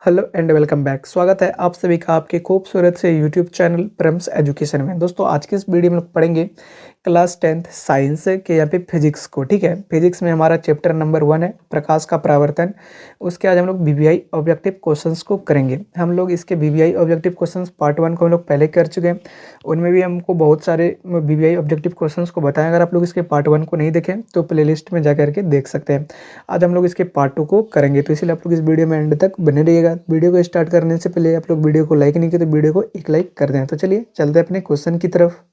Hello and welcome back. स्वागत है आप सभी का आपके खूबसूरत से यूट्यूब चैनल प्रेम्स एजुकेशन में। दोस्तों आज के इस वीडियो में हम लोग पढ़ेंगे क्लास 10th साइंस के यहाँ पे फिजिक्स को। ठीक है, फिजिक्स में हमारा चैप्टर नंबर 1 है प्रकाश का परावर्तन। उसके आज हम लोग वीवीआई ऑब्जेक्टिव क्वेश्चंस को करेंगे। हम लोग इसके वीवीआई ऑब्जेक्टिव क्वेश्चंस पार्ट 1 को हम लोग पहले कर चुके हैं। उनमें भी हमको बहुत सारे वीवीआई ऑब्जेक्टिव क्वेश्चंस को बताएं। अगर आप लोग इसके पार्ट 1 को नहीं देखें तो प्लेलिस्ट में जा करके देख सकते हैं। आज हम लोग इसके पार्ट 2 को करेंगे, तो इसलिए आप लोग इस वीडियो में एंड तक बने रहिएगा। वीडियो को स्टार्ट करने से पहले आप लोग वीडियो को लाइक नहीं किए तो वीडियो को एक लाइक कर दें। तो चलिए चलते हैं अपने क्वेश्चन की तरफ।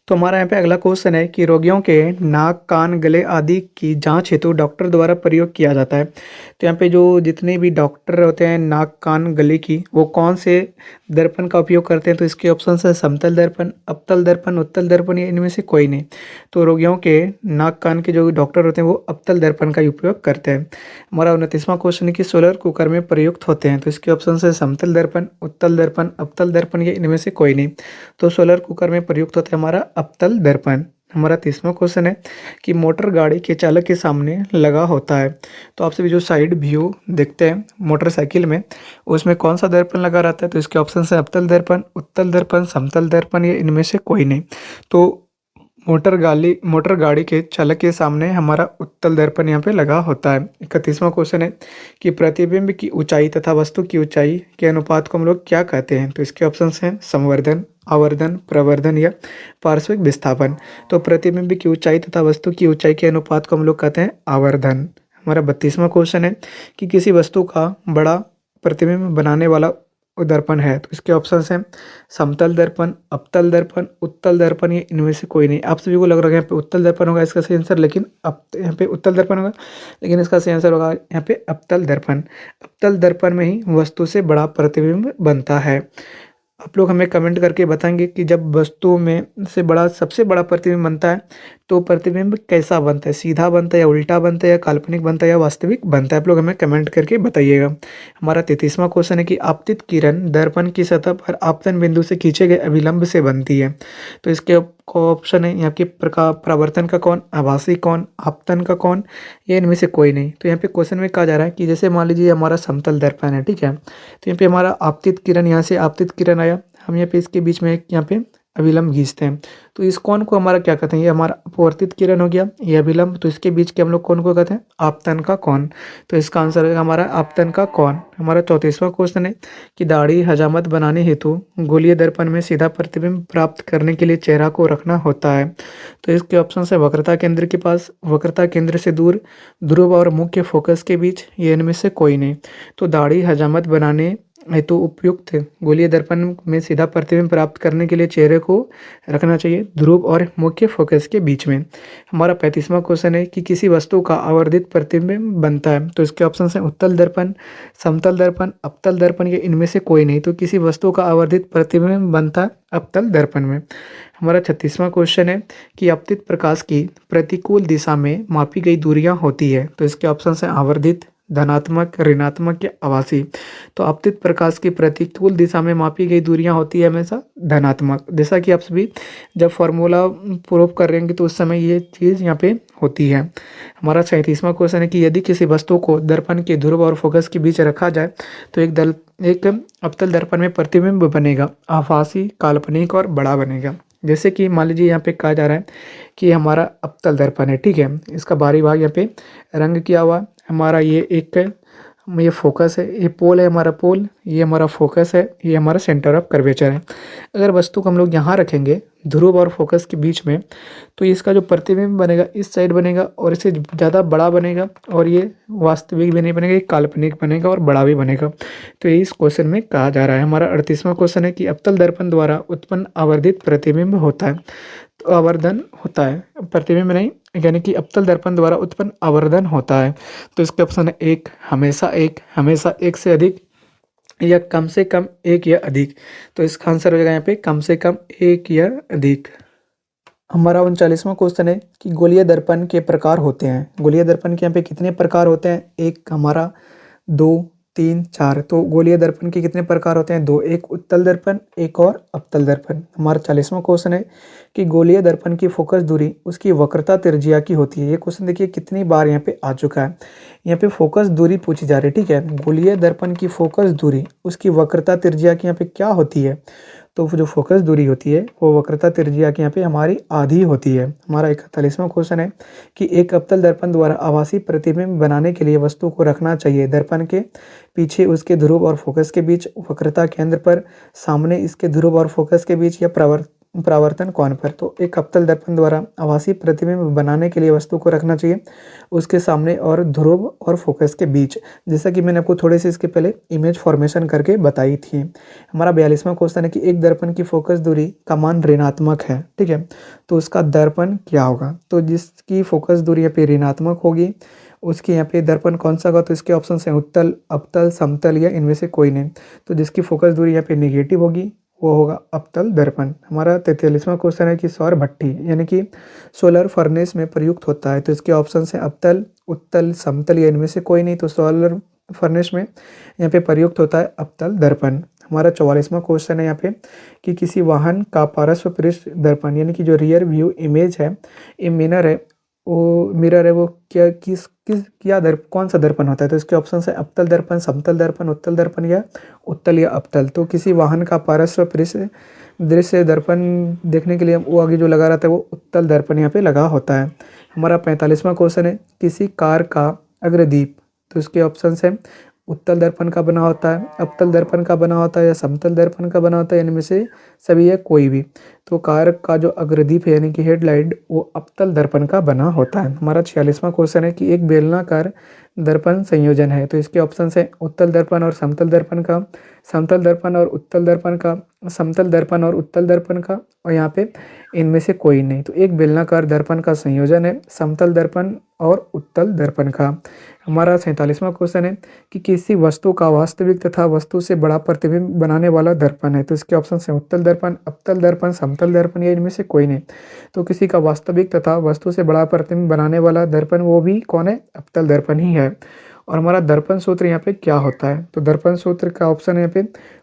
तो हमारा यहाँ पे अगला क्वेश्चन है कि रोगियों के नाक, कान, गले आदि की जांच हेतु डॉक्टर द्वारा प्रयोग किया जाता है। तो यहाँ पे जो जितने भी डॉक्टर होते हैं नाक, कान, गले की, वो कौन से दर्पण का उपयोग करते हैं? तो इसके ऑप्शन है समतल दर्पण, अवतल दर्पण, उत्तल दर्पण, या इनमें से कोई नहीं। तो रोगियों के नाक, कान के जो डॉक्टर होते हैं वो अवतल दर्पण का उपयोग करते हैं। हमारा 29वां क्वेश्चन है कि सोलर कुकर में प्रयुक्त होते हैं। तो इसके ऑप्शन है समतल दर्पण, उत्तल दर्पण, अवतल दर्पण, या इनमें से कोई नहीं। तो सोलर कुकर में प्रयुक्त होता है हमारा अवतल दर्पण। हमारा 30वां क्वेश्चन है कि मोटर गाड़ी के चालक के सामने लगा होता है। तो आप सभी जो साइड व्यू देखते हैं मोटरसाइकिल में, उसमें कौन सा दर्पण लगा रहता है? तो इसके ऑप्शन है अवतल दर्पण, उत्तल दर्पण, समतल दर्पण, या इनमें से कोई नहीं। तो मोटर गाड़ी के चालक के सामने हमारा उत्तल दर्पण यहाँ पे लगा होता है। 31वां क्वेश्चन है कि प्रतिबिंब की ऊंचाई तथा वस्तु की ऊंचाई के अनुपात को हम लोग क्या कहते हैं? तो इसके ऑप्शंस हैं संवर्धन, आवर्धन, प्रवर्धन, या पार्श्विक विस्थापन। तो प्रतिबिंब की ऊंचाई तथा वस्तु की ऊंचाई के अनुपात को हम लोग कहते हैं आवर्धन। हमारा 32वां क्वेश्चन है कि किसी वस्तु का बड़ा प्रतिबिंब बनाने वाला दर्पण है। तो इसके ऑप्शंस हैं समतल दर्पण, अवतल दर्पण, उत्तल दर्पण, या इनमें से कोई नहीं। आप सभी को लग रहा है यहाँ पे उत्तल दर्पण होगा इसका सही आंसर, लेकिन अब यहाँ पे उत्तल दर्पण होगा, लेकिन इसका सही आंसर होगा यहाँ पे अवतल दर्पण। अवतल दर्पण में ही वस्तु से बड़ा प्रतिबिंब बनता है। आप लोग हमें कमेंट करके बताएंगे कि जब वस्तु में से बड़ा सबसे बड़ा प्रतिबिंब बनता है तो प्रतिबिंब कैसा बनता है? सीधा बनता है, या उल्टा बनता है, या काल्पनिक बनता है, या वास्तविक बनता है? आप लोग हमें कमेंट करके बताइएगा। हमारा 33वां क्वेश्चन है कि आपतित किरण दर्पण की सतह पर आपतन बिंदु से खींचे गए अभिलंब से बनती है। तो इसके ऑप्शन है यहाँ के प्रकार परावर्तन का कौन, आभासी कौन, आपतन का कौन, या इनमें से कोई नहीं। तो यहाँ पे क्वेश्चन में कहा जा रहा है कि जैसे मान लीजिए हमारा समतल दर्पण है, ठीक है, तो यहाँ पे हमारा आपतित किरण, यहाँ से आपतित किरण आया, हम यहाँ पे इसके बीच में एक यहाँ पे अभिलंब खींचते हैं। तो इस कोण को हमारा क्या कहते हैं? ये हमारा अपवर्तित किरण हो गया, ये अभिलंब। तो इसके बीच के हम लोग कोण को कहते हैं आपतन का कोण। तो इसका आंसर है हमारा आपतन का कोण। हमारा 34वां क्वेश्चन है कि दाढ़ी हजामत बनाने हेतु गोलीय दर्पण में सीधा प्रतिबिंब प्राप्त करने के लिए चेहरा को रखना होता है। तो इसके ऑप्शन है वक्रता केंद्र के पास, वक्रता केंद्र से दूर, ध्रुव और मुख्य फोकस के बीच, ये इनमें से कोई नहीं। तो दाढ़ी हजामत बनाने हेतु उपयुक्त गोलीय दर्पण में सीधा प्रतिबिंब प्राप्त करने के लिए चेहरे को रखना चाहिए ध्रुव और मुख्य फोकस के बीच में। हमारा 35वां क्वेश्चन है कि किसी वस्तु का आवर्धित प्रतिबिंब बनता है। तो इसके ऑप्शन हैं उत्तल दर्पण, समतल दर्पण, अवतल दर्पण, या इनमें से कोई नहीं। तो किसी वस्तु का आवर्धित प्रतिबिंब बनता है अवतल दर्पण में। हमारा 36वां क्वेश्चन है कि आपतित प्रकाश की प्रतिकूल दिशा में मापी गई दूरियां होती है। तो इसके ऑप्शन हैं आवर्धित, धनात्मक, ऋणात्मक, या आभासी। तो आपतित प्रकाश की प्रतिकूल दिशा में मापी गई दूरियां होती है हमेशा धनात्मक। जैसा कि आप सभी जब फॉर्मूला प्रूव कर रहे हैं तो उस समय ये चीज़ यहाँ पे होती है। हमारा 37वां क्वेश्चन है कि यदि किसी वस्तु को दर्पण के ध्रुव और फोकस के बीच रखा जाए तो एक अवतल दर्पण में प्रतिबिंब बनेगा, आभासी, काल्पनिक और बड़ा बनेगा। जैसे कि मान लीजिए यहाँ पे कहा जा रहा है कि हमारा अवतल दर्पण है, ठीक है, इसका बाहरी भाग यहाँ पे रंग किया हुआ, हमारा ये फोकस है, ये पोल है हमारा पोल, ये हमारा फोकस है, ये हमारा सेंटर ऑफ कर्वेचर है। अगर वस्तु को हम लोग यहाँ रखेंगे ध्रुव और फोकस के बीच में तो इसका जो प्रतिबिंब बनेगा इस साइड बनेगा और इससे ज़्यादा बड़ा बनेगा, और ये वास्तविक भी नहीं बनेगा, ये काल्पनिक बनेगा और बड़ा भी बनेगा। तो ये इस क्वेश्चन में कहा जा रहा है। हमारा 38वां क्वेश्चन है कि अवतल दर्पण द्वारा उत्पन्न आवर्धित प्रतिबिंब होता है। तो आवर्धन होता है, प्रतिबिंब नहीं, यानी कि अवतल दर्पण द्वारा उत्पन्न आवर्धन होता है। तो इसके ऑप्शन है एक, हमेशा एक से अधिक, या कम से कम एक या अधिक। तो इसका आंसर हो जाएगा यहाँ पे कम से कम एक या अधिक। हमारा 39वां क्वेश्चन है कि गोलीय दर्पण के प्रकार होते हैं। गोलीय दर्पण के यहाँ पे कितने प्रकार होते हैं? एक हमारा, दो, 3, 4। तो गोलीय दर्पण के कितने प्रकार होते हैं? 2, एक उत्तल दर्पण, एक और अवतल दर्पण। हमारा 40वां क्वेश्चन है कि गोलीय दर्पण की फोकस दूरी उसकी वक्रता त्रिज्या की होती है। ये क्वेश्चन देखिए कितनी बार यहाँ पे आ चुका है। यहाँ पे फोकस दूरी पूछी जा रही है, ठीक है। गोलीय दर्पण की फोकस दूरी उसकी वक्रता त्रिज्या की यहाँ पे क्या होती है? तो जो फोकस दूरी होती है वो वक्रता त्रिज्या की यहाँ पे हमारी आधी होती है। हमारा 41वां क्वेश्चन है कि एक अवतल दर्पण द्वारा आभासी प्रतिबिंब बनाने के लिए वस्तु को रखना चाहिए दर्पण के पीछे उसके ध्रुव और फोकस के बीच, वक्रता केंद्र पर, सामने इसके ध्रुव और फोकस के बीच, या परावर्तन कोण पर। तो एक अवतल दर्पण द्वारा आभासी प्रतिबिंब बनाने के लिए वस्तु को रखना चाहिए उसके सामने और ध्रुव और फोकस के बीच, जैसा कि मैंने आपको थोड़े से इसके पहले इमेज फॉर्मेशन करके बताई थी। हमारा 42वां क्वेश्चन है कि एक दर्पण की फोकस दूरी का मान ऋणात्मक है, ठीक है, तो उसका दर्पण क्या होगा? तो जिसकी फोकस दूरी यहाँ पे ऋणात्मक होगी उसकी यहाँ पे दर्पण कौन सा होगा? तो इसके ऑप्शन है उत्तल, अवतल, समतल या इनमें से कोई नहीं। तो जिसकी फोकस दूरी यहाँ पे निगेटिव होगी वो होगा अवतल दर्पण। हमारा 43वां क्वेश्चन है कि सौर भट्टी यानी कि सोलर फर्नेस में प्रयुक्त होता है। तो इसके ऑप्शन है अवतल, उत्तल, समतल या इनमें से कोई नहीं। तो सोलर फर्नेस में यहाँ पे प्रयुक्त होता है अवतल दर्पण। हमारा 44वां क्वेश्चन है यहाँ पे कि किसी वाहन का पार्श्व पृष्ठ दर्पण यानी कि जो रियर व्यू इमेज है, ये मिरर है वो क्या किस किस क्या कौन सा दर्पण होता है? तो इसके ऑप्शन है अवतल दर्पण, समतल दर्पण, उत्तल दर्पण या उत्तल या अवतल। तो किसी वाहन का पार्श्व पृष्ठ दृश्य दर्पण देखने के लिए वो आगे जो लगा रहता है वो उत्तल दर्पण यहाँ पे लगा होता है। हमारा 45वां क्वेश्चन है किसी कार का अग्रदीप, तो इसके ऑप्शन है उत्तल दर्पण का बना होता है, अवतल दर्पण का बना होता है या समतल दर्पण का बना होता है, इनमें से सभी है कोई भी। तो कार का जो अग्रदीप है यानी कि हेडलाइट वो अवतल दर्पण का बना होता है। हमारा 46वां क्वेश्चन है कि एक बेलनाकार दर्पण संयोजन है। तो इसके ऑप्शन है उत्तल दर्पण और समतल दर्पण का, समतल दर्पण और उत्तल दर्पण का, समतल दर्पण और उत्तल दर्पण का, और यहाँ पे इनमें से कोई नहीं। तो एक बेलनाकार दर्पण का संयोजन है समतल दर्पण और उत्तल दर्पण का। हमारा 47वां क्वेश्चन है कि किसी वस्तु का वास्तविक तथा वस्तु से बड़ा प्रतिबिंब बनाने वाला दर्पण है। तो इसके ऑप्शन है उत्तल दर्पण, अवतल दर्पण, समतल दर्पण या इनमें से कोई नहीं। तो किसी का वास्तविक तथा वस्तु से बड़ा प्रतिबिंब बनाने वाला दर्पण वो भी कौन है? अवतल दर्पण ही है। और हमारा दर्पण सूत्र यहाँ पे क्या होता है? तो दर्पण सूत्र का ऑप्शन है यहाँ पे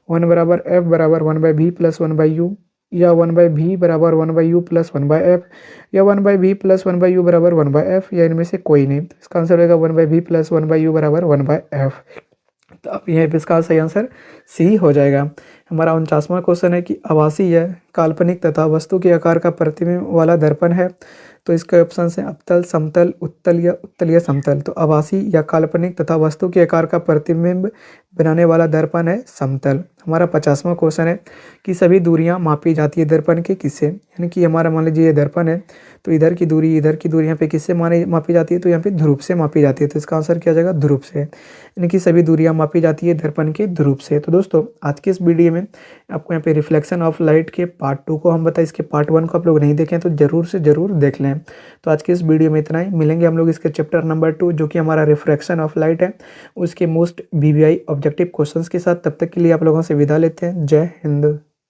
1 बराबर F बराबर 1/V प्लस 1/U, या 1/V बराबर 1/U प्लस 1/F, या 1/V प्लस 1/U बराबर 1/F, या इनमें से कोई नहीं। तो इसका आंसर होगा 1/V प्लस 1/U बराबर 1/F। तो अब यहाँ पे इसका सही आंसर सी हो जाएगा। हमारा 49वां क्वेश्चन है कि आभासी या काल्पनिक तथा वस्तु के आकार का प्रतिबिंब वाला दर्पण है। तो इसके ऑप्शन है अवतल, समतल, उत्तल या समतल। तो आभासी या काल्पनिक तथा वस्तु के आकार का प्रतिबिंब बनाने वाला दर्पण है समतल। हमारा 50वां क्वेश्चन है कि सभी दूरियां मापी जाती है दर्पण के किससे? यानी कि हमारा मान लीजिए ये दर्पण है तो इधर की दूरी यहाँ पे किससे मापी जाती है? तो यहाँ पे ध्रुव से मापी जाती है। तो इसका आंसर क्या जाएगा? ध्रुव से। यानी कि सभी दूरियां मापी जाती है दर्पण के ध्रुव से। तो दोस्तों आज की इस वीडियो में आपको यहाँ पे रिफ्लेक्शन ऑफ लाइट के पार्ट 2 को हम बताएं, इसके पार्ट 1 को आप लोग नहीं देखें तो जरूर से जरूर देख लें। तो आज की इस वीडियो में इतना ही। मिलेंगे हम लोग इसके चैप्टर नंबर 2 जो कि हमारा रिफ्रैक्शन ऑफ लाइट है, उसके मोस्ट VVI ऑब्जेक्टिव क्वेश्चंस के साथ। तब तक के लिए आप लोगों से विदा लेते हैं। जय हिंद।